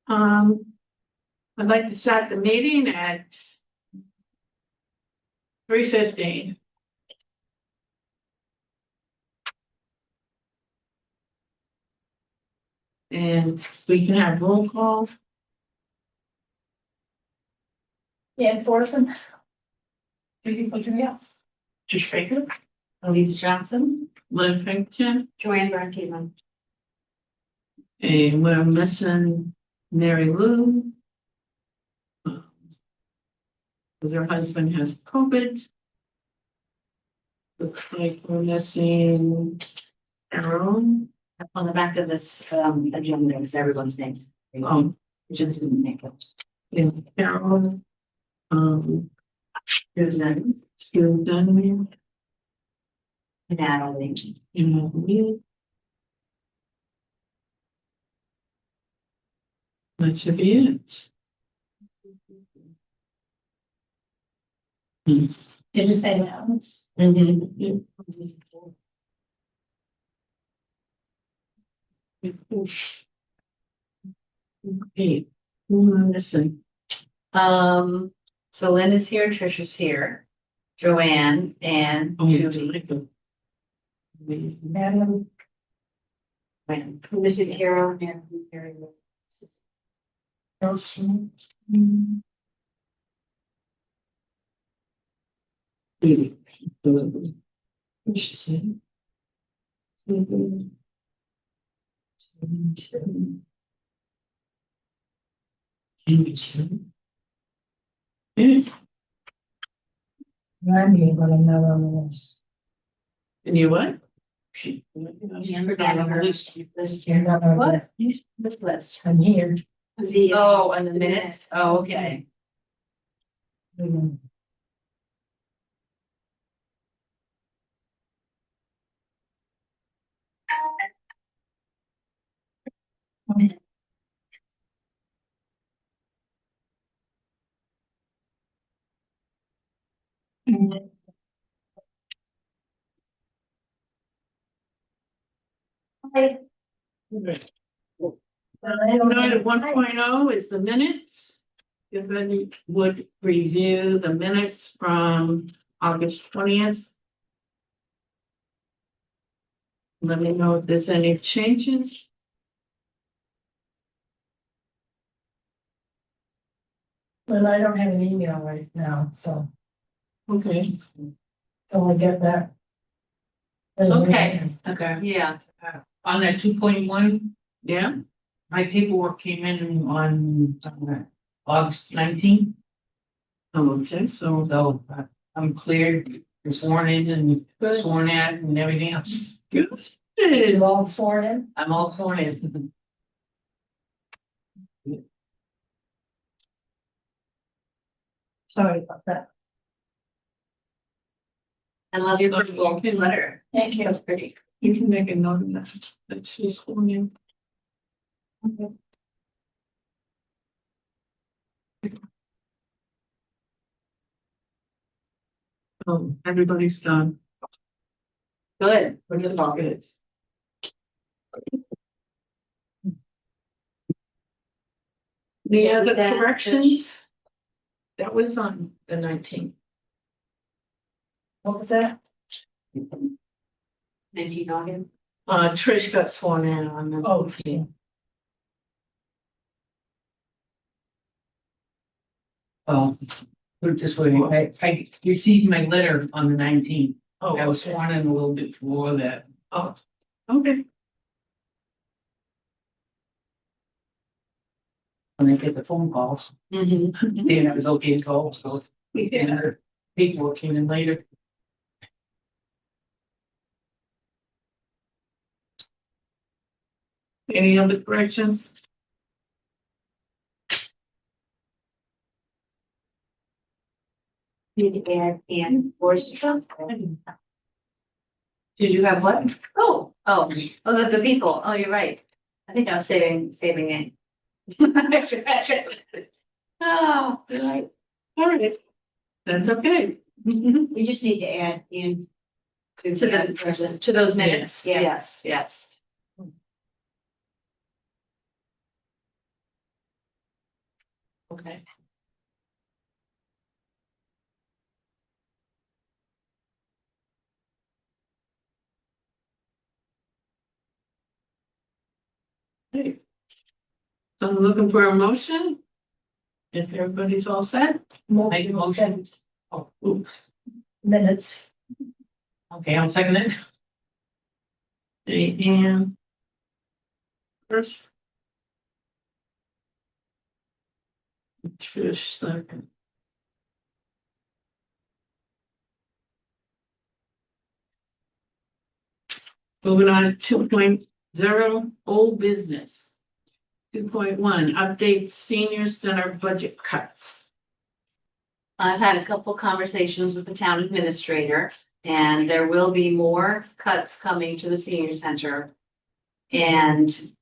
I'd like to start the meeting at 3:15. And we can have roll call. Dan Forson. Trish Baker. Elise Johnson, Lynn Pinkerton, Joanne Bronkeman. and we're missing Mary Lou. Because her husband has COVID. Looks like we're missing Aaron. On the back of this agenda is everyone's name. Just didn't make it. And Carol. Susan, Susan, Natalie. me. That should be it. Did you say that? Okay, who am I missing? So Linda's here, Trisha's here, Joanne and Judy. Madam. Mrs. Carol and Mary Lou. Nelson. What she said? I mean, but I'm not on this. And you what? List You're not on What? Which list? I'm here. Oh, and the minutes? Oh, okay. Note at 1.0 is the minutes. If any would review the minutes from August 20th. Let me know if there's any changes. Well, I don't have an email right now, so Okay. till I get that. Okay. Okay, Yeah. on that 2.1, Yeah. my paperwork came in on August 19th, Okay, so so I'm cleared, sworn in and sworn at and everything else. good. Is all sworn in? I'm all sworn in. Sorry about that. I love your Okay. purple sweater. Thank you. That's pretty. You can make a note of that she's sworn in. Everybody's done. Good. Wonderful. Good. The Yeah, other was that- corrections? That was on the 19th. What was that? 19 August. Trish got sworn in on the. Oh, yeah. Put it this way, I received my letter on the 19th. Oh, I was okay. sworn in a little bit before that. Oh, okay. When I get the phone calls, saying it was okay to go, so. And her paperwork came in later. Any other corrections? Need to add and Forest. Mm-hmm. Did you have what? Oh, the people. Oh, you're right. I think I was saving it. Oh, right. All right. That's okay. We just need to add in to those minutes. Yes. Yes. Okay. Okay. So I'm looking for a motion. If everybody's all set. Make a motion. Motion, Oh, oops. minutes, Okay, I'll second it. And first. Trish second. Moving on to 2.0, old business. 2.1, update senior center budget cuts. I've had a couple conversations with the town administrator, and there will be more cuts coming to the senior center. And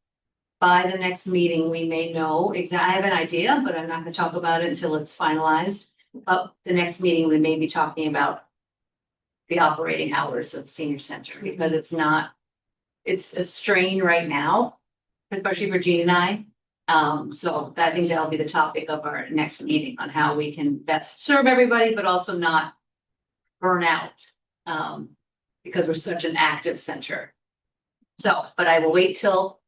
by the next meeting, we may know, I have an idea, but I'm not gonna talk about it until it's finalized. But the next meeting, we may be talking about the operating hours of the senior center, because it's a strain right now, especially for Jean and I. So I think that'll be the topic of our next meeting, on how we can best serve everybody, but also not burn out. Because we're such an active center. So, but I will wait till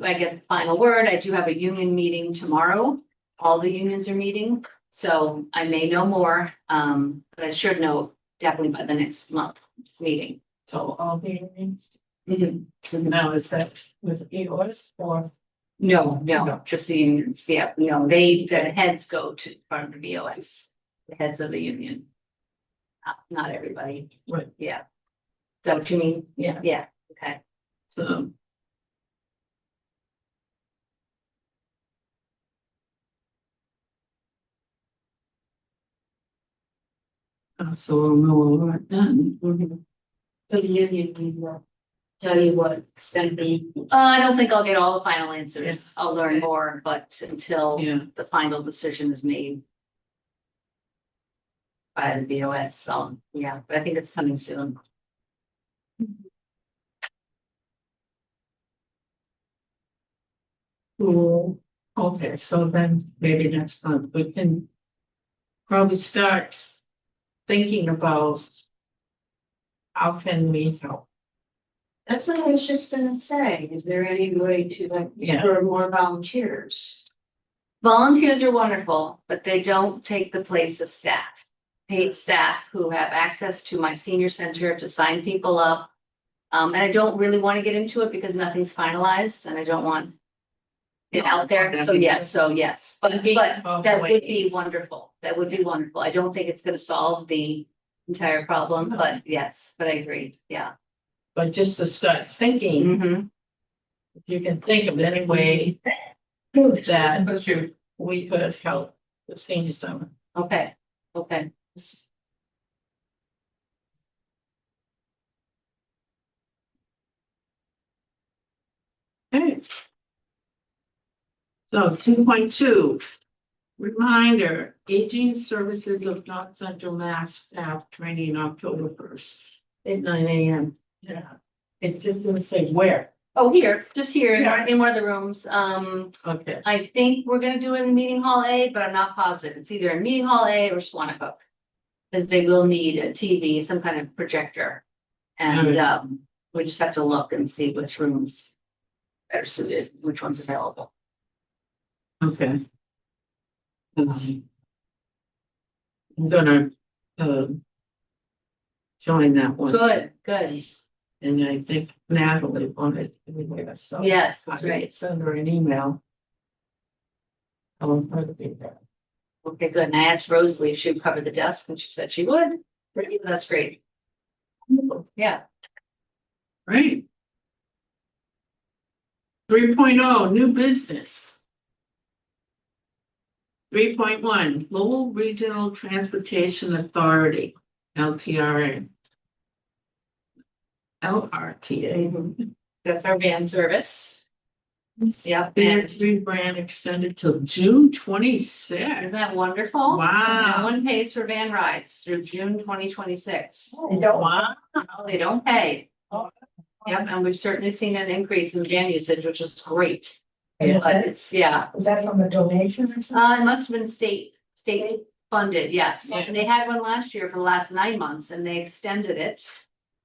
I get the final word. I do have a union meeting tomorrow. All the unions are meeting, so I may know more, but I should know definitely by the next month's meeting. so all the meetings. Mm-hmm. Now, is that with EOS or? No, just the unions, yeah, no, the heads go to front of the VOS, the heads of the union. Not everybody. Right. Yeah. Is that what you mean? Yeah. Yeah, okay. So. So we'll know when we're done. So the union meeting will Tell you what it's gonna be. I don't think I'll get all the final answers. Yes. I'll learn more, but until Yeah, the final decision is made by the VOS, yeah, but I think it's coming soon. cool. Okay, so then maybe next month we can probably start thinking about how can we help. That's what I was just gonna say. Is there any way to like, Yeah. for more volunteers? Volunteers are wonderful, but they don't take the place of staff. Paid staff who have access to my senior center to sign people up. And I don't really want to get into it because nothing's finalized and I don't want it out there. So yes, but that would be wonderful. That would be wonderful. I don't think it's gonna solve the entire problem, but yes, but I agree, yeah. But just to start thinking, Mhm. if you can think of any way that That's true. we could help the senior center. Okay, okay. Okay. So 2.2, reminder, Aging Services of North Central Mass staff training October 1st at 9 a.m. Yeah, it just didn't say where. Oh, just here Yeah. in one of the rooms. Okay, I think we're gonna do it in meeting hall A, but I'm not positive. It's either in meeting hall A or Swannecook. Because they will need a TV, some kind of projector. And we just have to look and see which rooms are suited, which one's available. okay. I'm gonna, join that one. Good. And I think Natalie wanted to be there, so. Yes, I that's will right. send her an email. I want her to be there. Okay, good. And I asked Rosalie if she would cover the desk and she said she would. Great, that's great. Yeah. Great. 3.0, new business. 3.1, Lowell Regional Transportation Authority, LTRA. LRTA. That's our van service. Yep, Their and rebrand extended till June 26. isn't that wonderful? So Wow. No one pays for van rides through June 2026. They don't Wow. No, they don't pay. Oh. Yep, and we've certainly seen an increase in van usage, which is great. And But it's, yeah, is that from a donation or something? it must have been state funded, yes. Yeah. And they had one last year for the last 9 months and they extended it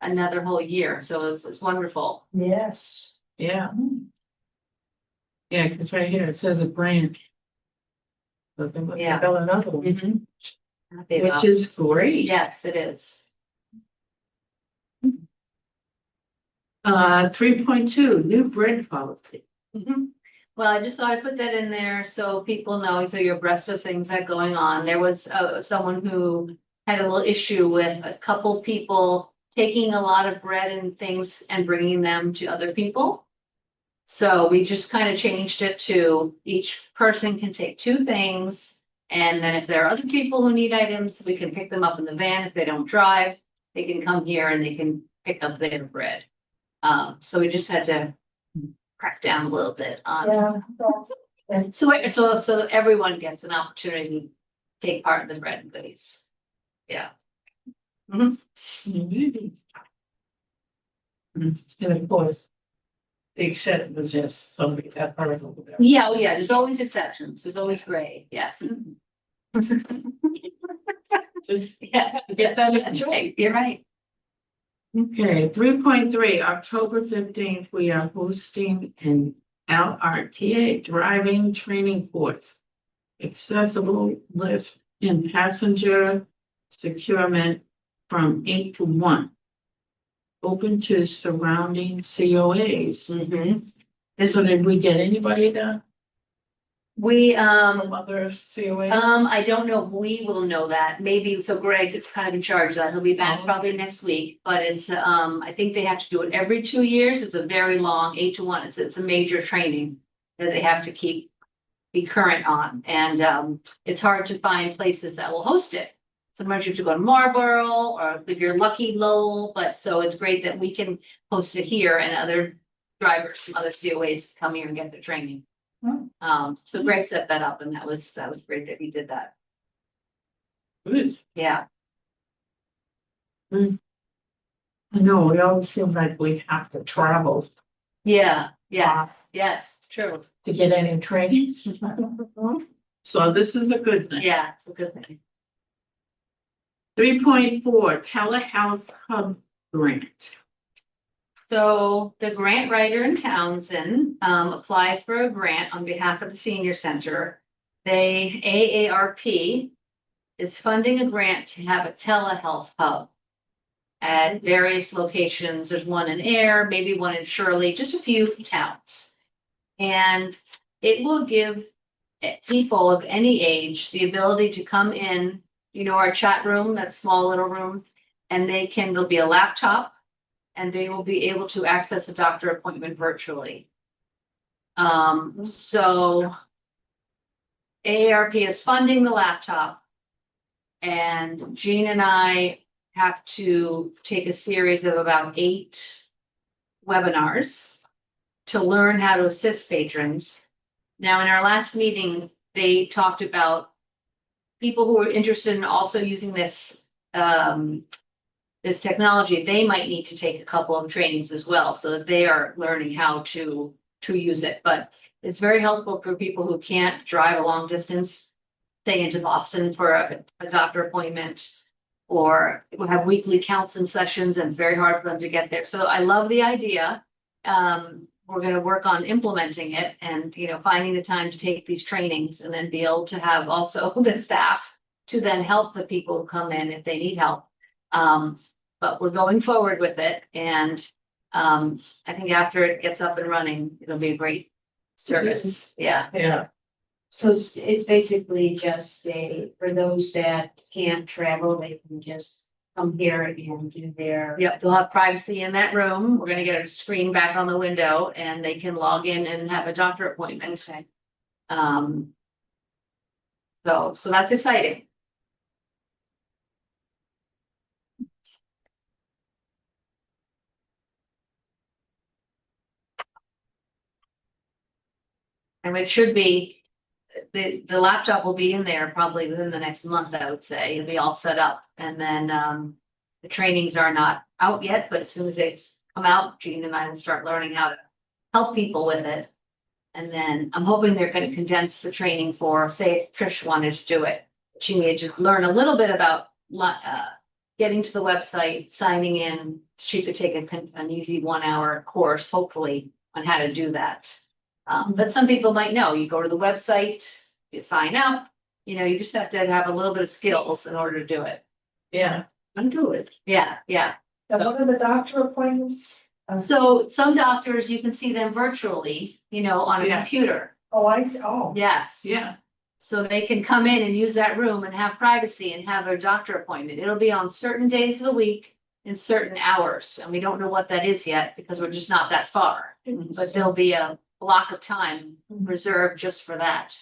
another whole year. So it's wonderful. Yes. Yeah. Yeah, because right here it says a grant. So they must Yeah. have got another one, Mhm. Happy which about- is great. Yes, it is. 3.2, new bread policy. Mhm. Well, I just thought I'd put that in there so people know, so you're abreast of things that are going on. There was someone who had a little issue with a couple people taking a lot of bread and things and bringing them to other people. So we just kind of changed it to each person can take 2 things. And then if there are other people who need items, we can pick them up in the van. If they don't drive, they can come here and they can pick up their bread. So we just had to crack down a little bit on. Yeah. that's- So that everyone gets an opportunity to take part in the bread and goodies. Yeah. Mhm. And of course, the exception was just somebody that part over there. Yeah, oh yeah, there's always exceptions. There's always gray, yes. Just Yeah, get that. that's right, you're right. Okay, 3.3, October 15th, we are hosting an LRTA driving training course. Accessible lift and passenger securement from 8 to 1. Open to surrounding COAs. So did we get anybody to We, from other COAs? I don't know if we will know that. Maybe, so Greg is kind of in charge of that. He'll be back Oh. probably next week, but it's, I think they have to do it every 2 years. It's a very long 8 to 1. It's a major training that they have to be current on. And, it's hard to find places that will host it. Sometimes you have to go to Marlboro or if you're lucky Lowell, but so it's great that we can host it here and other drivers from other COAs come here and get their training. So Greg set that up and that was great that he did that. Good. Yeah. I know, we always seem like we have to travel Yeah, yes, yes, it's true. to get any training. So this is a good thing. Yeah, it's a good thing. 3.4, telehealth hub grant. So the grant writer in Townsend applied for a grant on behalf of the senior center. AARP is funding a grant to have a telehealth hub at various locations. There's one in Air, maybe one in Shirley, just a few towns. And it will give people of any age the ability to come in, our chat room, that small little room, and there'll be a laptop and they will be able to access a doctor appointment virtually. So AARP is funding the laptop and Jean and I have to take a series of about 8 webinars to learn how to assist patrons. Now, in our last meeting, they talked about people who are interested in also using this this technology. They might need to take a couple of trainings as well, so that they are learning how to use it. But it's very helpful for people who can't drive a long distance, say into Boston for a doctor appointment, or will have weekly counseling sessions, and it's very hard for them to get there. So I love the idea. We're going to work on implementing it and, finding the time to take these trainings and then be able to have also the staff to then help the people who come in if they need help. But we're going forward with it. And I think after it gets up and running, it'll be a great service. Yeah. Yeah. So it's basically just for those that can't travel, they can just come here and do their. Yep, they'll have privacy in that room. We're gonna get a screen back on the window and they can log in and have a doctor appointment. So that's exciting. And it should be, the laptop will be in there probably within the next month, I would say. It'll be all set up. And then the trainings are not out yet, but as soon as they come out, Jean and I will start learning how to help people with it. And then I'm hoping they're gonna condense the training for, say, if Trish wanted to do it. She needed to learn a little bit about getting to the website, signing in. She could take an easy 1 hour course, hopefully, on how to do that. But some people might know, you go to the website, you sign up, you just have to have a little bit of skills in order to do it. Yeah, I do it. Yeah, yeah. And what are the doctor appointments? So some doctors, you can see them virtually, on a Yeah. computer. Oh, I see, oh. Yes. Yeah, So they can come in and use that room and have privacy and have a doctor appointment. It'll be on certain days of the week in certain hours. And we don't know what that is yet because we're just not that far. But there'll be a block of time reserved just for that.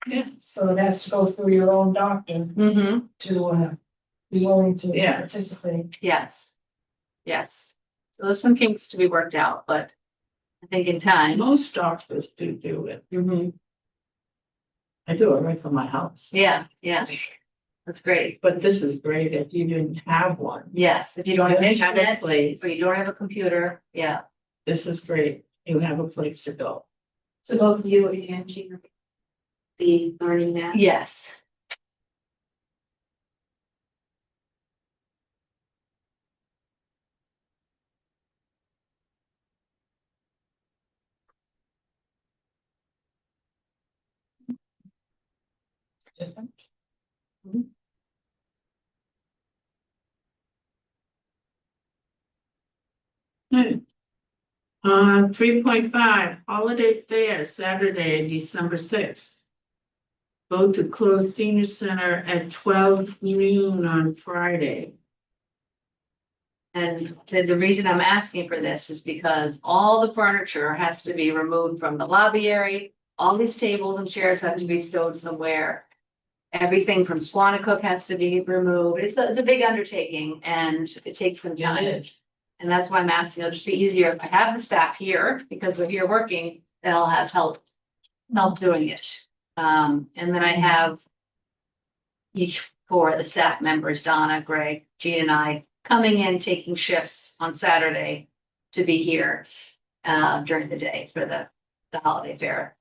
yeah, So it has to go through your own doctor Mm-hmm. to, be willing to Yeah. participate. Yes. Yes. So there's some kinks to be worked out, but I think in time. most doctors do it. Mhm. I do it right from my house. Yeah, yeah. That's great. But this is great if you didn't have one. Yes, if you don't have You have a internet, place. or you don't have a computer, yeah. This is great. You have a place to go. So both you and Angie are be learning that. Yes. Hmm. 3.5, holiday fair, Saturday, December 6th. Vote to close senior center at 12 noon on Friday. And the reason I'm asking for this is because all the furniture has to be removed from the lobby area. All these tables and chairs have to be stowed somewhere. Everything from Squanicook has to be removed. It's a big undertaking and it takes some time. And that's why I'm asking, it'll just be easier if I have the staff here, because they're here working, then I'll have help doing it. And then I have each four of the staff members, Donna, Greg, Jean, and I, coming in, taking shifts on Saturday to be here during the day for the holiday fair.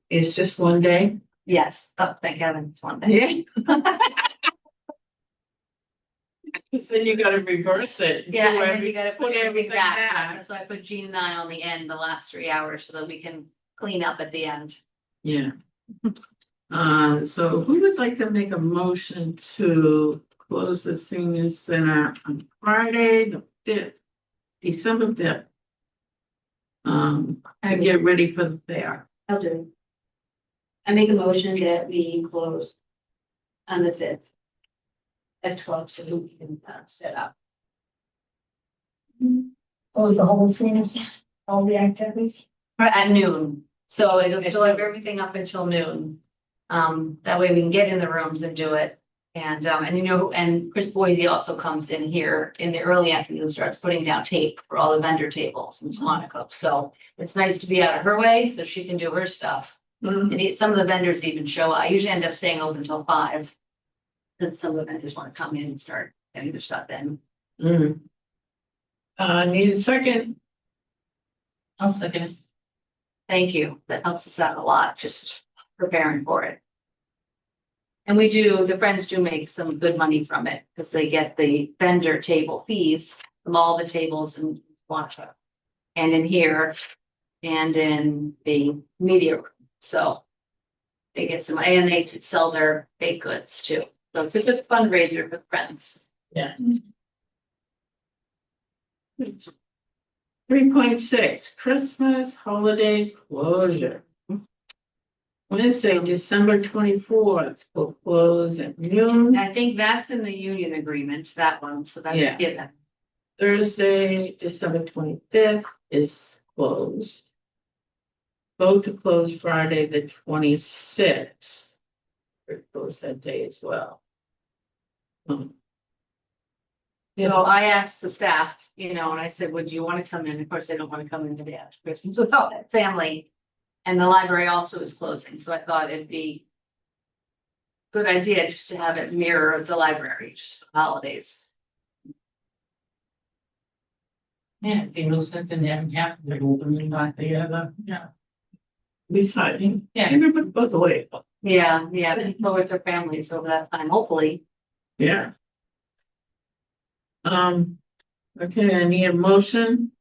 It's just one day? Yes, oh, thank heaven, it's one day. Yeah. Then you gotta reverse it. Yeah, Do and then you gotta put everything everything back. back. That's why I put Jean and I on the end, the last 3 hours, so that we can clean up at the end. Yeah. So who would like to make a motion to close the senior center on Friday, the 5th, December 5th? To get ready for the fair. I'll do it. I make a motion that we close on the 5th at 12, so we can set up. Close the whole seniors, all the activities. At noon, so it'll still have everything up until noon. That way we can get in the rooms and do it. And and Chris Boise also comes in here in the early afternoon, starts putting down tape for all the vendor tables and Squanicook. So it's nice to be out of her way so she can do her stuff. And some of the vendors even show up. I usually end up staying open until 5. Then some of the vendors want to come in and start getting their stuff in. Mm. Need a second? I'll second it. Thank you. That helps us out a lot, just preparing for it. And the Friends do make some good money from it because they get the vendor table fees from all the tables in Squanicook and in here and in the media room. So they get some, and they could sell their baked goods too. So it's a good fundraiser for Friends. Yeah. 3.6, Christmas holiday closure. Wednesday, December 24th, will close at noon. I think that's in the union agreement, that one, so that's Yeah. a given. Thursday, December 25th is closed. Vote to close Friday, the 26th. We're closed that day as well. So I asked the staff, and I said, would you want to come in? Of course, they don't want to come in today after Christmas without that family. And the library also is closing, so I thought it'd be a good idea just to have it mirror the library, just for the holidays. Yeah, it no sense in having half of it open and not the other, yeah. Besides, Yeah. everybody goes away. Yeah, people with their families over that time, hopefully. Yeah. Okay, I need a motion.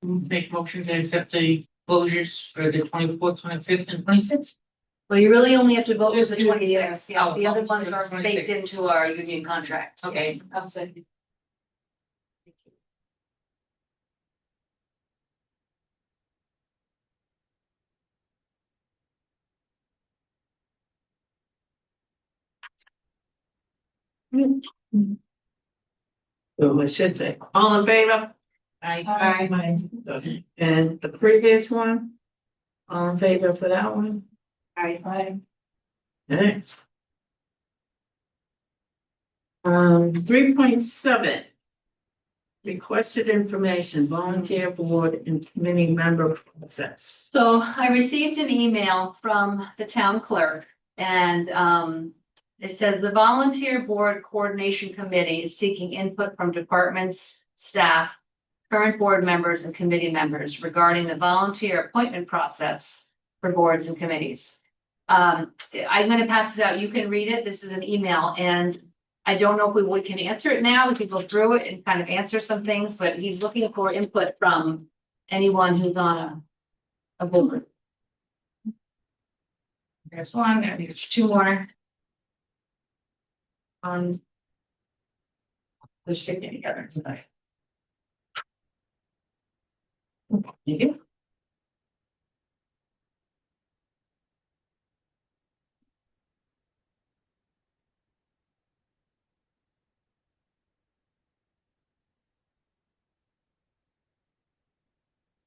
Make motion to accept the closures for the 24th, 25th, and 26th. Well, you really only have to vote for Just the do 26th. Yeah, Oh, the other oh, ones are 26th. baked into our union contract. Okay. I'll second. So I should say, all in favor? Aye. And the previous one? All in favor for that one? Aye. Okay. 3.7. Requested information, volunteer board and committee member process. So I received an email from the town clerk and it says the volunteer board coordination committee is seeking input from departments, staff, current board members and committee members regarding the volunteer appointment process for boards and committees. I'm going to pass this out. You can read it. This is an email and I don't know if we can answer it now. We could go through it and kind of answer some things, but he's looking for input from anyone who's on a board. There's one, there's two more. They're sticking together tonight. Thank you.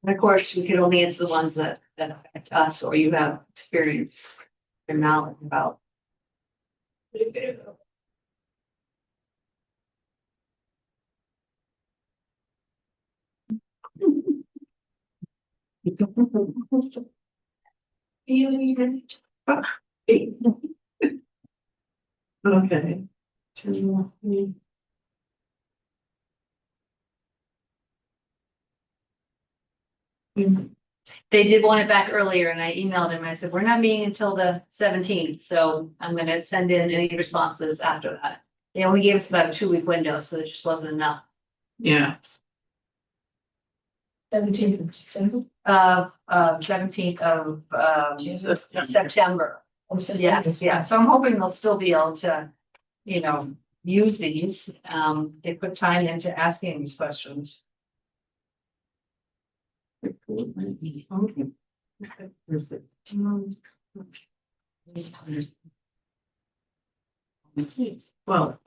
And of course, we can only answer the ones that affect us or you have experience or knowledge about. Okay. They did want it back earlier and I emailed him. I said, we're not meeting until the 17th, so I'm gonna send in any responses after that. They only gave us about a 2-week window, so it just wasn't enough. Yeah, 17th of December. 17th of Jesus. September. Oh, September. Yes. So I'm hoping they'll still be able to, use these. They put time into asking these questions. Well.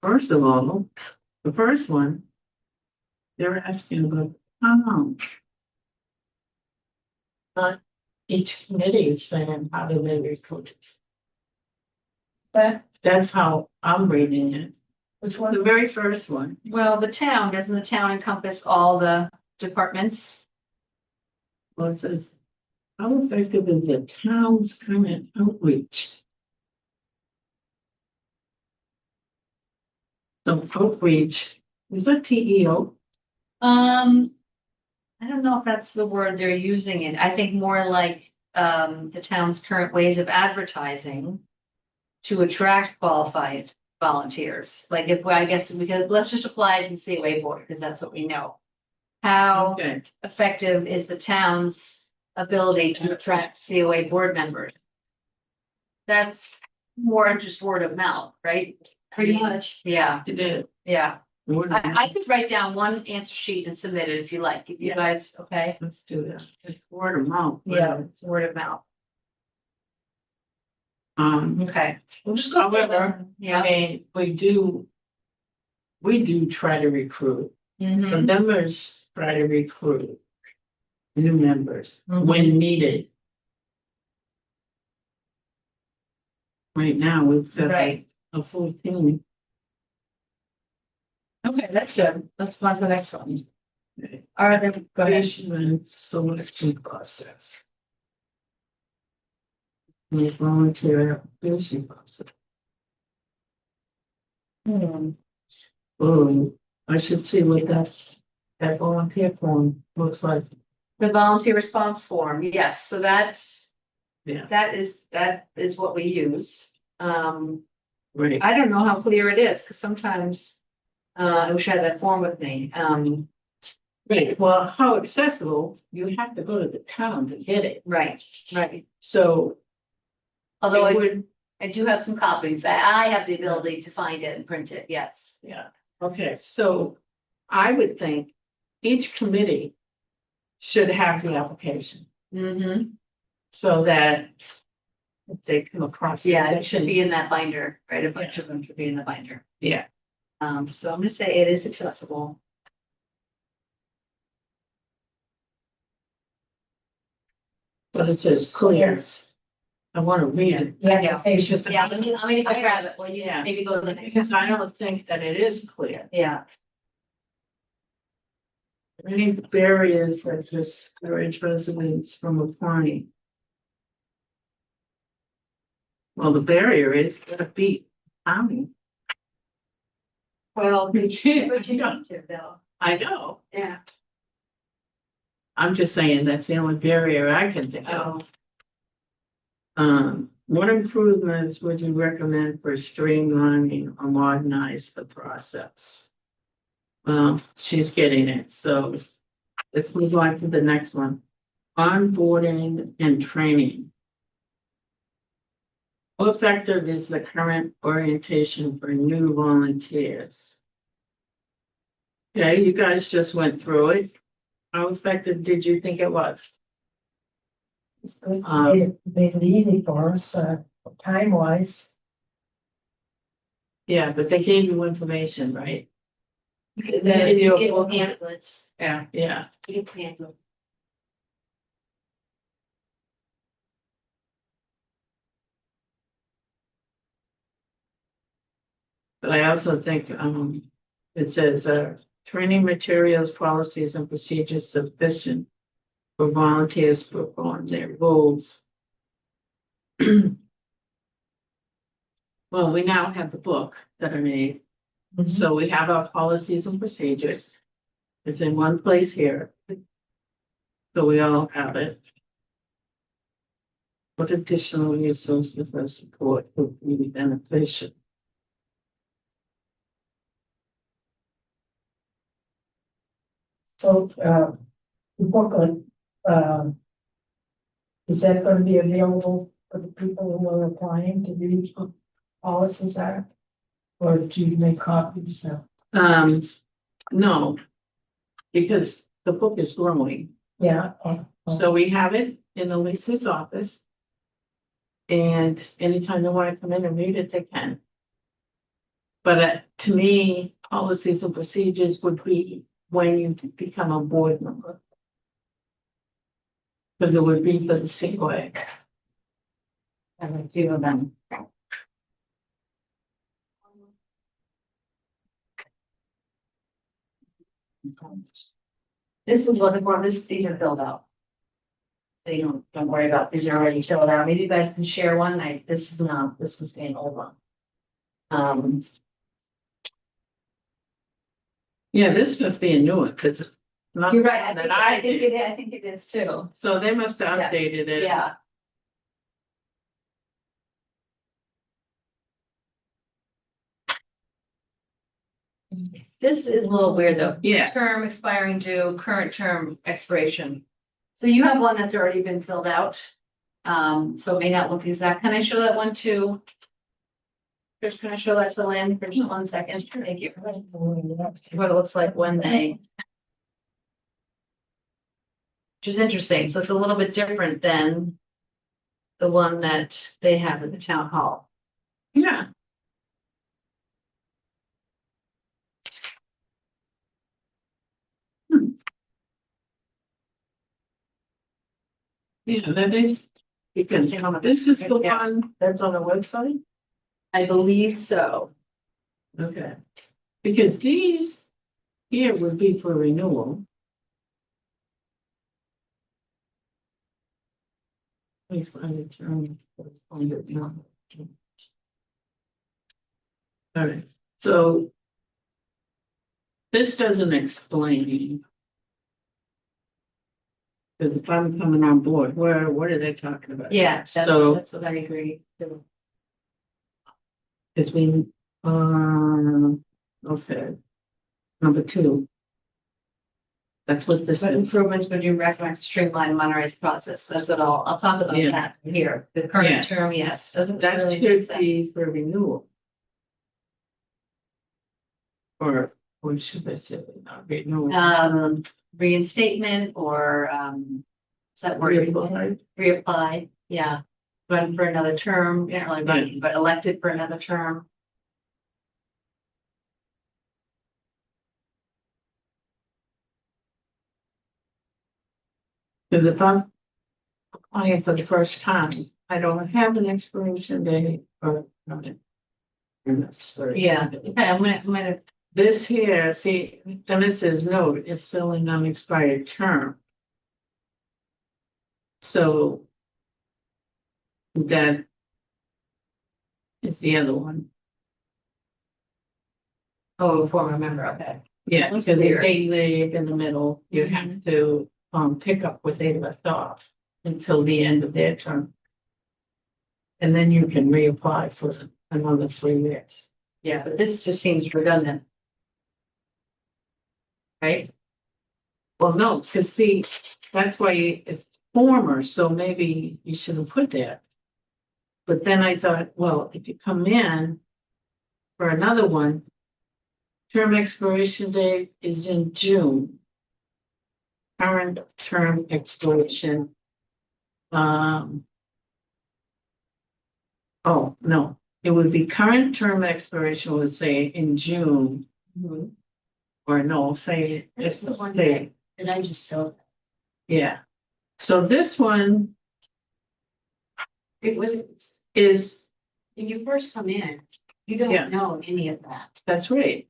First of all, the first one. They're asking about how long. Each committee is saying how do they recruit it. That's how I'm reading it. Which The one? very first one. Well, doesn't the town encompass all the departments? Well, it says, how effective is the town's current outreach? So outreach, is that TEO? I don't know if that's the word they're using it. I think more like the town's current ways of advertising to attract qualified volunteers. Like because let's just apply it to COA board because that's what we know. How Okay, effective is the town's ability to attract COA board members? That's more just word of mouth, right? Pretty much. Yeah, it is. yeah. I could write down one answer sheet and submit it if you like. If you Yeah. guys, okay? Let's do that. It's word of mouth. Yeah, it's word of mouth. Okay. We'll just go with her. I Yeah. mean, we do try to recruit. The Mhm. members try to recruit new members Mhm. when needed. Right now, we've got Right. a full team. Okay, that's good. Let's go on to the next one. Okay. All right, then, go ahead. Evaluation and selection process. The volunteer application process. Oh, I should see what that volunteer form looks like. The volunteer response form, yes, so that's. Yeah. That is what we use. Right. I don't know how clear it is, because sometimes, I wish I had that form with me, Right, well, how accessible, you have to go to the town to get it, right, right. so. Although it I, would, I do have some copies, I have the ability to find it and print it, yes. yeah, okay, so I would think each committee should have the application, Mm-hmm, so that if they come across. yeah, they it should can- be in that binder, right, a bunch of them should be in the binder. Yeah, So I'm gonna say it is accessible. but it says clear, I wanna read it. The application. Yeah, let me go grab it, well, Yeah. maybe go to the next. Because I don't think that it is clear. Yeah, Any barriers that discourage residents from applying? Well, the barrier is gotta beat county. well, You can't, But you you know, need to though. I know, Yeah. I'm just saying that's the only barrier I can think of. oh, What improvements would you recommend for streamlining or modernize the process? Well, she's getting it, so let's move on to the next one. Onboarding and training. How effective is the current orientation for new volunteers? Okay, you guys just went through it. How effective did you think it was? It's good. Made it easy for us, time wise. Yeah, but they gave you information, right? They Yeah, gave you a get book. pamphlets, Yeah, get pamphlets. but I also think, it says, training materials, policies and procedures sufficient for volunteers to perform their roles. Well, we now have the book that I made. So we have our policies and procedures. It's in one place here. So we all have it. What additional resources or support would be beneficial? So, the booklet, is that going to be available for the people who are applying to read what policies are? Or do you make copies? No, because the book is growing. Yeah. So we have it in Elisa's office. And anytime they want to come in and read it, they can. But to me, policies and procedures would be when you become a board member. Because it would be for the COA. I have a few of them. This is what the form, these are filled out. So you don't worry about, these are already filled out, maybe you guys can share one, this is not, this is an old one. Yeah, this must be a new one, because it's not You're right, that I did. I think it is too, So they must have Yeah. updated it. yeah. This is a little weird though. Yes. Term expiring due, current term expiration. So you have one that's already been filled out. So it may not look exact. Can I show that one to? Chris, can I show that to Lynn for just 1 second? Thank you. See what it looks like when they. Which is interesting. So it's a little bit different than the one that they have at the town hall. Yeah. Yeah, that is, you can, this is the one that's on the website? I believe so. Okay. Because these here would be for renewal. Please find the term. Find it now. All right, So this doesn't explain. Because if I'm coming on board, what are they talking about? Yeah, So, that's what I agree. because we, okay. Number 2. That's what this But is. improvements would you recommend to streamline modernized process? That's what I'll talk about Yeah. that here. The current Yes. term, yes, doesn't That really make should be sense. for renewal. Or should I say not renewal? Reinstatement or, is that word? Reapply. Reapply, yeah. Run for another term, not really running, but elected for another term. Because if I'm applying for the first time, I don't have an expiration date or not an expiration Yeah, date. okay, I'm gonna, This here, see, then it says note if filling unexpired term. So that is the other one. oh, former member, okay. Yeah, That's because clear. if they live in the middle, you have to pick up where they left off until the end of their term. And then you can reapply for another 3 years, Yeah, but this just seems redundant. right? Well, no, because see, that's why it's former, so maybe you shouldn't put that. But then I thought, well, if you come in for another one, term expiration date is in June. Current term expiration. Oh, no, it would be current term expiration would say in June, or no, say, That's just the one say, And I just felt, yeah. So this one it was, is, when you first come in, you Yeah. don't know any of that. that's right.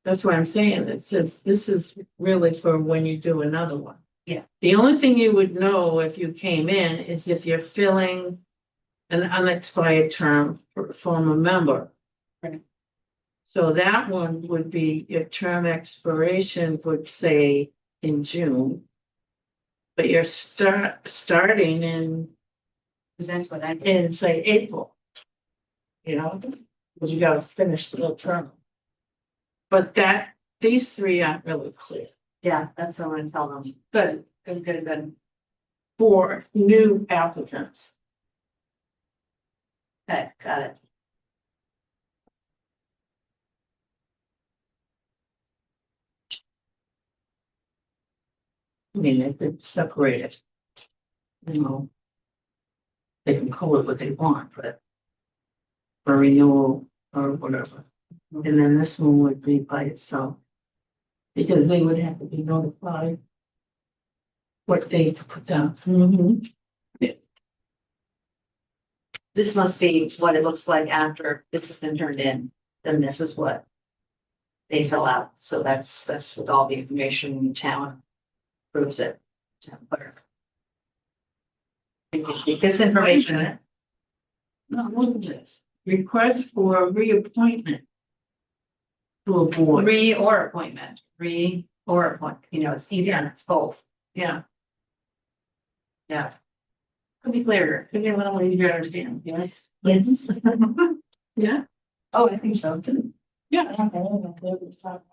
That's what I'm saying. It says this is really for when you do another one. Yeah. The only thing you would know if you came in is if you're filling an unexpired term for a former member. Right. So that one would be, your term expiration would say in June. But you're starting Cause that's what I did. in say April. You know, because you gotta finish the term. But these 3 aren't really clear Yeah, that's what I'm gonna tell them. Good, good, good, good. for new applicants. Okay, got it. I mean, if it's separated, you know, they can call it what they want, but for renewal or whatever. And then this one would be by itself. Because they would have to be notified what date to put down. This must be what it looks like after this has been turned in, then this is what they fill out. So that's with all the information in town proves it. Town clerk. This information, No, look at this. Request for reappointment to a board. or appointment, you know, it's either, it's both. Yeah. Yeah. Could be clearer, could be a little easier to understand, yes? Yes. Yeah. Oh, I think so. Yeah.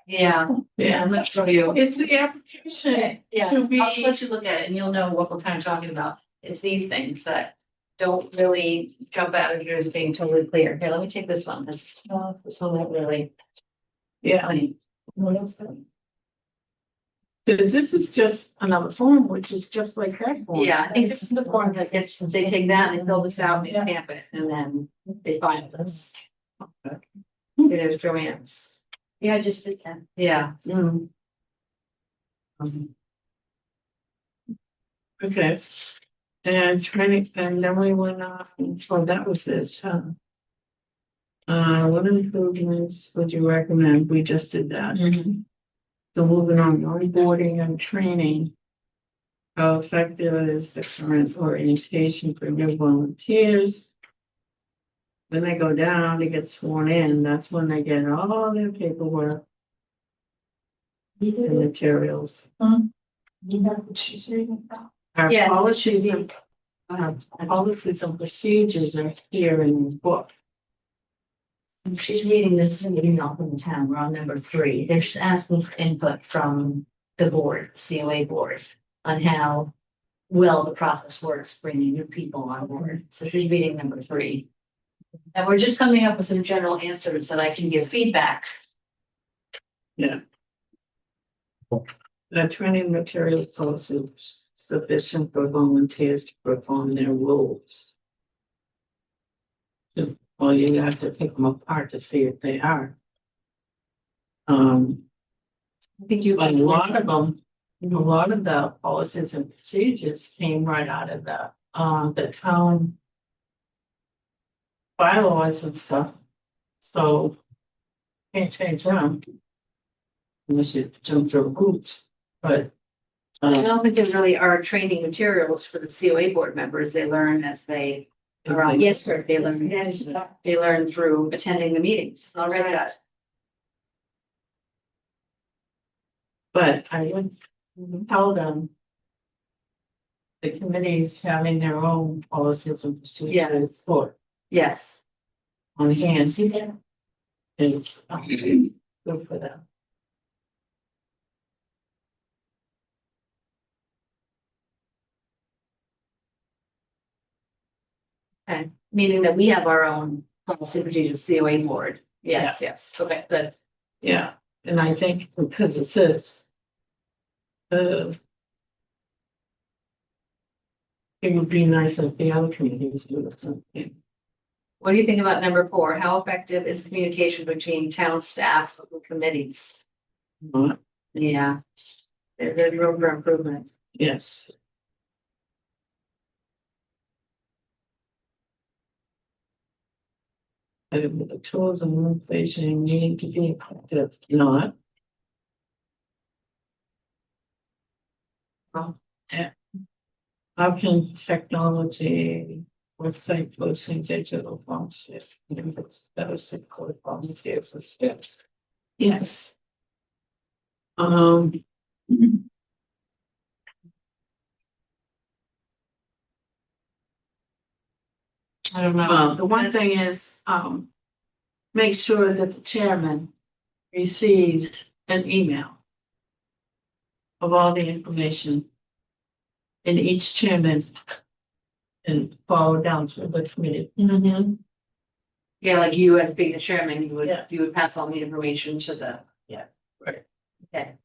Yeah, Yeah. I'm not sure you. It's the application Yeah, to be. I'll just let you look at it and you'll know what we're kind of talking about. It's these things that don't really jump out at you as being totally clear. Here, let me take this one. This one won't really. Yeah. Because this is just another form, which is just like that form. Yeah, I think this is the form that gets, they take that and they fill this out and they stamp it and then they find this. See, there's Joanne's. Yeah, I just did that. Yeah. Okay. And training, and then we went on, well, that was this, huh? What improvements would you recommend? We just did that. So moving on, onboarding and training. How effective is the current orientation for new volunteers? when they go down to get sworn in, that's when they get all their paperwork and materials. You know what she's reading about? Our Yes, policies and, policies and procedures are here in the book. She's reading this email from the town. We're on number 3. They're just asking for input from the board, COA board, on how well the process works bringing new people on board. So she's reading number 3. And we're just coming up with some general answers that I can give feedback. The training materials policy is sufficient for volunteers to perform their roles. Well, you have to pick them apart to see if they are. I think you. But a lot of them, a lot of the policies and procedures came right out of the town bylaws and stuff. So can't change them. Unless you jump through hoops, but. I don't think there really are training materials for the COA board members. They learn as they are on. Yes, sir. They learn through attending the meetings. All right. But I would tell them. The committees having their own policies and procedures for Yes. on hand. See that? It's good for them. Okay. Meaning that we have our own policy procedures, COA board. Yes, yes. Okay, good. Yeah, and I think because it says. It would be nice if the other communities do something. What do you think about number 4? How effective is communication between town staff and committees? But, Yeah. There's room for improvement. yes. The tools and information need to be effective, not. Yeah. How can technology, website posting, digital function, it's better support volunteers and steps? Yes. I don't know. The one thing is, make sure that the chairman receives an email of all the information. And each chairman and follow down to the committee. Mm-hmm. Yeah, like you as being the chairman, Yeah. you would pass all the information to the. Right. Okay.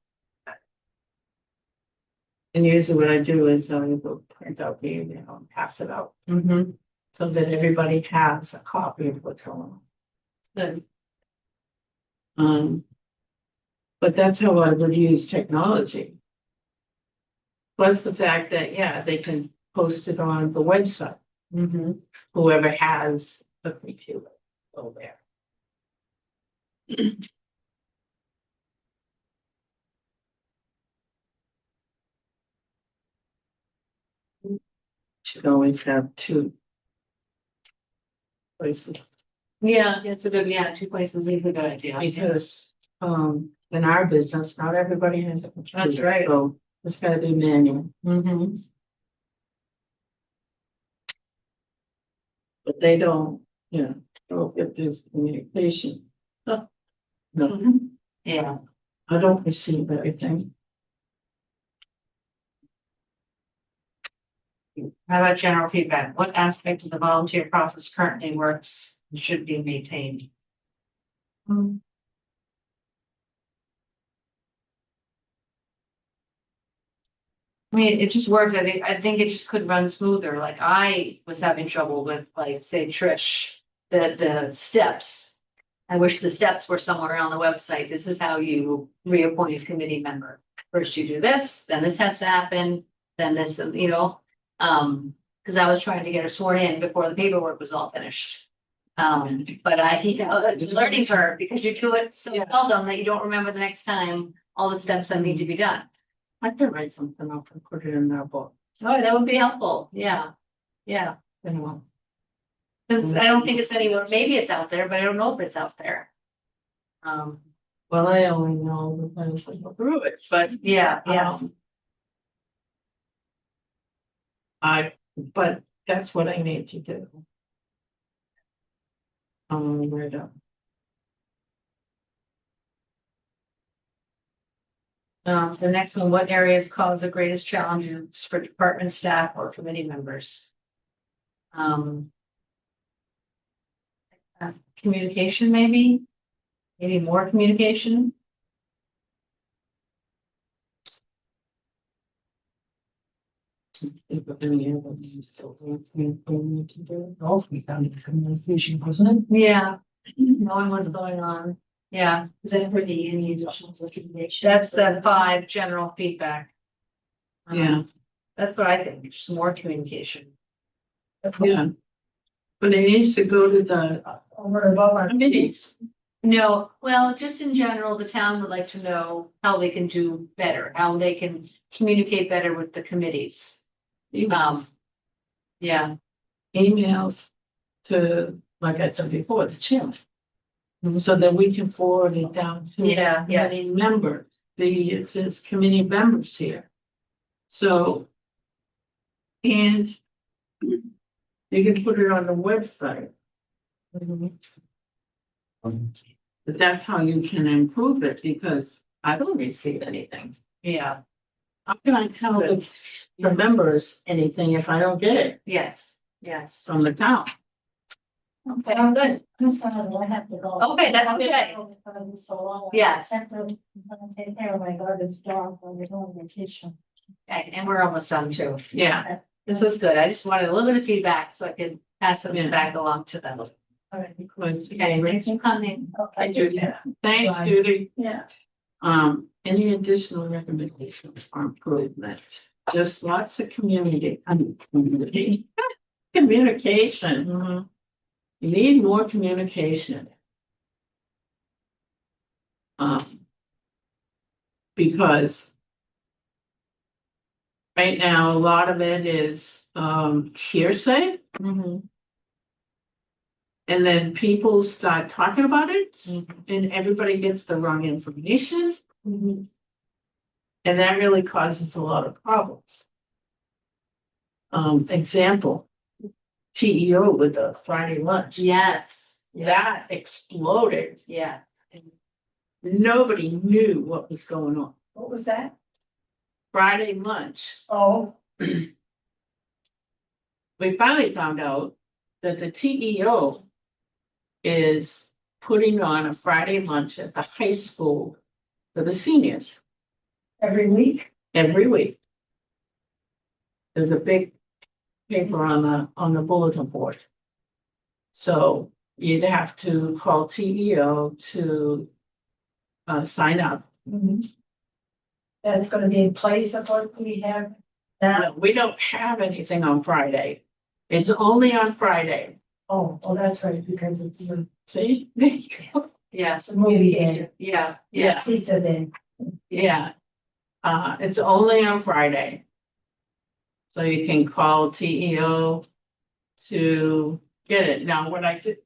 And usually what I do is I will print out the email and pass it out. Mm-hmm. So that everybody has a copy of what's going on. Good. But that's how I would use technology. Plus the fact that, yeah, they can post it on the website. Mm-hmm. Whoever has a computer over there. Should always have 2 places. Yeah, it's a good, 2 places is a good idea. Because, in our business, not everybody has a computer. That's right. So it's gotta be manual, Mm-hmm. but they don't, don't get this communication. No, Yeah. I don't receive everything. How about general feedback? What aspect of the volunteer process currently works and should be maintained? I mean, it just works. I think it just could run smoother. Like I was having trouble with, like, say, Trish, the steps. I wish the steps were somewhere on the website. This is how you reappoint a committee member. First you do this, then this has to happen, then this, because I was trying to get her sworn in before the paperwork was all finished. But it's a learning curve because you do it so seldom that you don't remember the next time all the steps that need to be done. I could write something up and put it in our book. Oh, that would be helpful. Yeah. Yeah. Anyway. Cause I don't think it's anywhere, maybe it's out there, but I don't know if it's out there. Well, I only know the ones that go through it, but, Yeah, yes, but that's what I need to do. Right up. the next one, what areas cause the greatest challenges for department staff or committee members? Communication, maybe? Maybe more communication? If any of them is still need to do. Golf, we found the communication, wasn't Yeah, knowing what's going on, yeah, Is that for the any additional recommendations? that's the 5 general feedback. Yeah, That's what I think, just more communication. yeah. But it needs to go to the Over and above our committees. No, well, just in general, the town would like to know how they can do better, how they can communicate better with the committees. Emails, Yeah, emails to, like I said before, the chairman. So that we can forward it down to. Yeah, yes. Committee members, it says committee members here. So. And. You can put it on the website. But that's how you can improve it, because I don't receive anything. yeah, How can I tell the members anything if I don't get it yes, yes. from the town? Okay, good. I'm sorry, I have to go. Okay, that's okay. It's gonna be so long. Yes. I have to, I'm gonna take care of my garbage dog when we're on vacation. Okay, and we're almost done too. Yeah, This was good. I just wanted a little bit of feedback so I could pass it Yeah. back along to them. All right. because, Okay, thanks for coming. I do, yeah. Thanks, Bye. Judy. Yeah. Any additional recommendations for improvement? Just lots of communication. You need more communication. Because right now, a lot of it is, hearsay, Mhm. and then people start talking about it, Mhm. and everybody gets the wrong information, Mhm. and that really causes a lot of problems. Example, TEO with the Friday lunch. Yes. That exploded. Yeah. Nobody knew what was going on. What was that? Friday lunch, Oh, we finally found out that the TEO is putting on a Friday lunch at the high school for the seniors every week? every week. There's a big paper on the bulletin board. So you'd have to call TEO to sign up. That's gonna be in place of what we have now? No, we don't have anything on Friday. It's only on Friday. Oh, that's right, because it's See? There you go. Yeah. a movie day. Yeah. Yeah. Pizza day. Yeah. It's only on Friday. So you can call TEO to get it. Now, what I did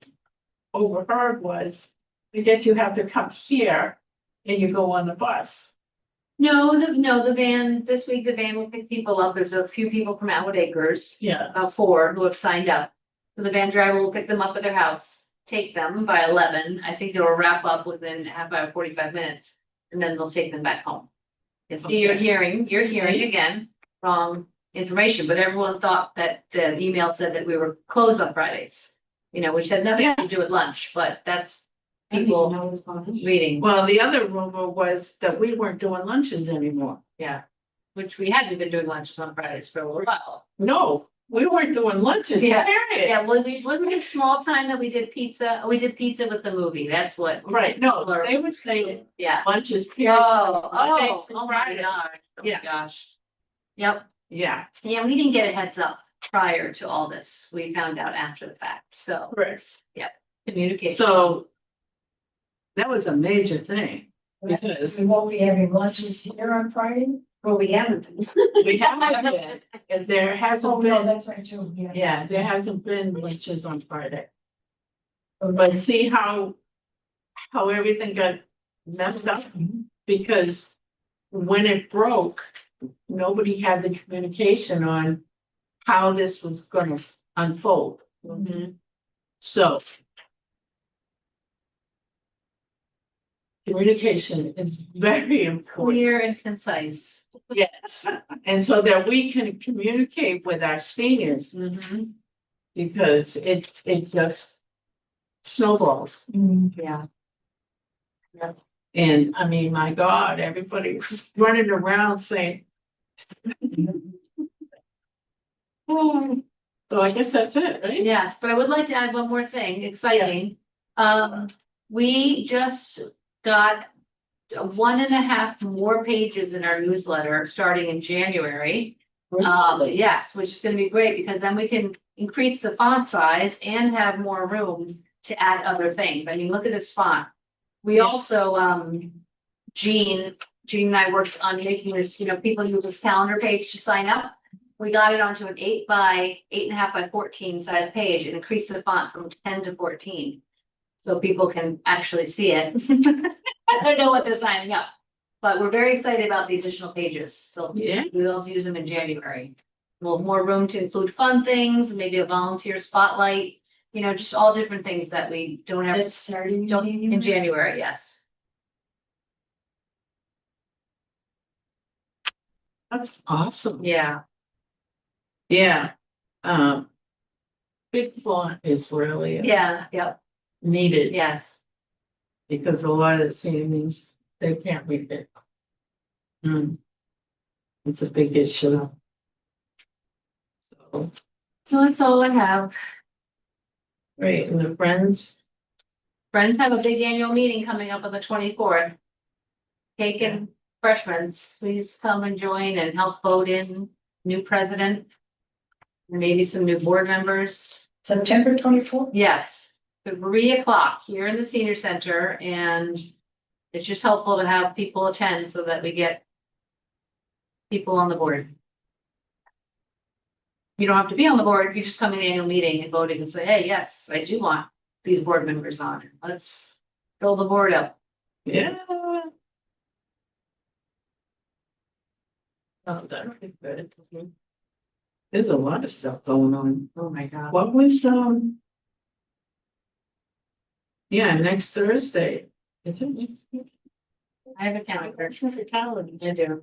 overheard was, I guess you have to come here and you go on the bus. No, the van, this week the van will pick people up. There's a few people from Atwood Acres, Yeah. about 4 who have signed up. So the van driver will pick them up at their house, take them by 11. I think they'll wrap up within half hour, 45 minutes, and then they'll take them back home. And see, you're hearing again, wrong information, but everyone thought that the email said that we were closed on Fridays. Which had nothing to do with lunch, but that's people reading, Well, the other rumor was that we weren't doing lunches anymore. yeah. Which we hadn't been doing lunches on Fridays for a little while. No, we weren't doing lunches. Yeah. Period. Yeah, well, wasn't it a small time that we did pizza? We did pizza with the movie. That's what, Right, no, they would say yeah. lunches. period. Monday Oh through my Friday. gosh. Oh my Yeah. gosh. Yep. Yeah, Yeah, we didn't get a heads up prior to all this. We found out after the fact. So correct. communication. So that was a major thing, because We won't be having lunches here on Friday? Well, we haven't. We haven't been, and there Oh, hasn't no, been, that's right, too, yeah. yeah, there hasn't been lunches on Friday. But see how everything got messed up? Because when it broke, nobody had the communication on how this was gonna unfold. So communication is very important. Clear and concise. Yes, and so that we can communicate with our seniors, because it just snowballs. Yeah. And I mean, my God, everybody was running around saying. "Oh." So I guess that's it, right? Yes, but I would like to add one more thing, exciting. We just got 1.5 more pages in our newsletter starting in January. Yes, which is gonna be great because then we can increase the font size and have more room to add other things. I mean, look at this font. We Yeah. also, Jean and I worked on making this, people use this calendar page to sign up. We got it onto an 8 by 8.5 by 14 size page and increased the font from 10 to 14. So people can actually see it. I don't know what they're signing up, but we're very excited about the additional pages. So Yeah. we'll use them in January. Well, more room to include fun things, maybe a volunteer spotlight, just all different things that we don't have It's starting in January, yes. That's awesome. Yeah, Yeah. Big font is really yeah, yep, needed. yes. Because a lot of the seniors, they can't read it. It's a big issue. So, So that's all I have. great, and the friends, Friends have a big annual meeting coming up on the 24th. Cake and freshmen, please come and join and help vote in new president. And maybe some new board members. September 24th? Yes, 3:00 here in the senior center, and it's just helpful to have people attend so that we get people on the board. You don't have to be on the board, you just come in the annual meeting and voting and say, hey, yes, I do want these board members on. Let's fill the board up. yeah. Oh, that would be good. There's a lot of stuff going on. Oh, my God. What was, yeah, next Thursday, is it next? I have a calendar. I do.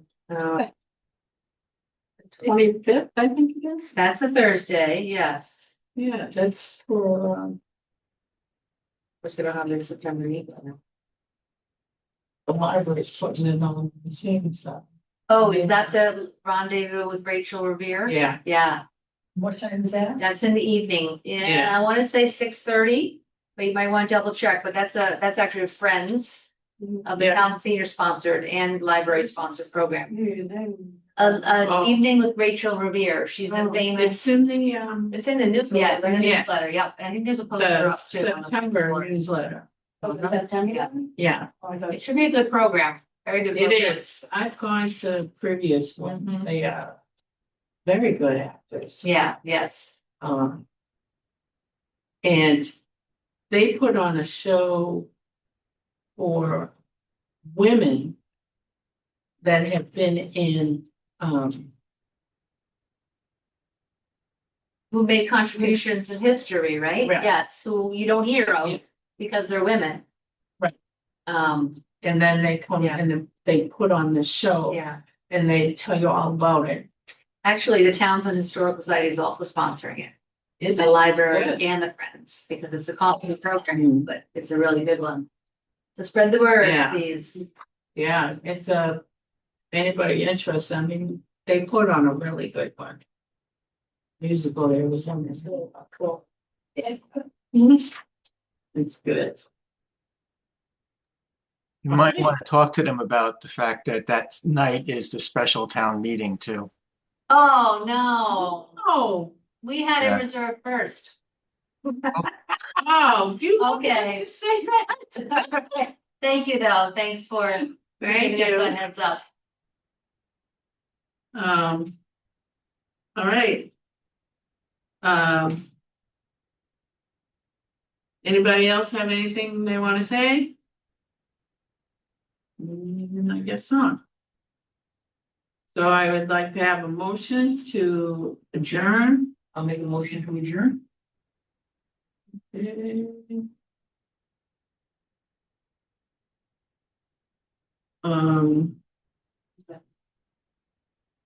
25th, I think it is. That's a Thursday, yes. Yeah, that's for, Which they don't have in September either. the library's putting it on the same side. Oh, is that the rendezvous with Rachel Revere? Yeah, Yeah, What time is that? that's in the evening. Yeah. Yeah, I want to say 6:30, but you might want to double check, but that's actually a Friends of the Yeah. town senior sponsored and library sponsored program. Oh. An evening with Rachel Revere. She's a it's famous, in the, It's in the newsletter. yeah, it's in the Yeah. newsletter, yep. I think there's a poster the up too. on the September board. newsletter. September. Yeah, It should be a good program, very good it program. is. I've gone to previous ones. Mhm. They are very good actors. Yeah, yes. And they put on a show for women that have been in, Who made contributions in history, right? Right. Yes, who you don't hear Yeah. of because they're women. Right. Um, and then they come Yeah. and then they put on the show yeah. and they tell you all about it. Actually, the Townsend Historical Society is also sponsoring it. Is The it? library Good. and the Friends, because it's a coffee program, but it's a really good one. So spread the word, Yeah. please. Yeah, it's anybody interested, I mean, they put on a really good one. Musical, there was one that's really cool. Yeah. It's good. You might want to talk to them about the fact that that night is the special town meeting too. Oh, no, Oh, we had Yeah. it reserved first. oh, you Okay. have to say that. Thank you, though. Thanks for Thank giving us you. that heads up. All right. Anybody else have anything they want to say? I guess not. So I would like to have a motion to adjourn. I'll make a motion to adjourn. Um.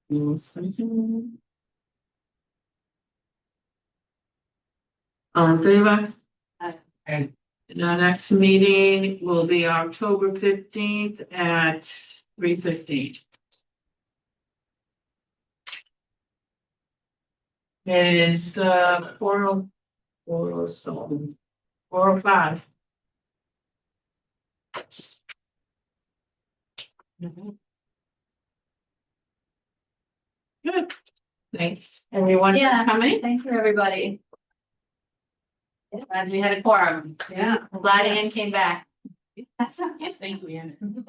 one second. All in favor? And And our next meeting will be October 15th at 3:15. It is 4:05. Good. Thanks, everyone, for Yeah. coming. Thank you, everybody. Glad we had a quorum. Yeah. I'm glad Ann came back. Yes, thank you, Ann.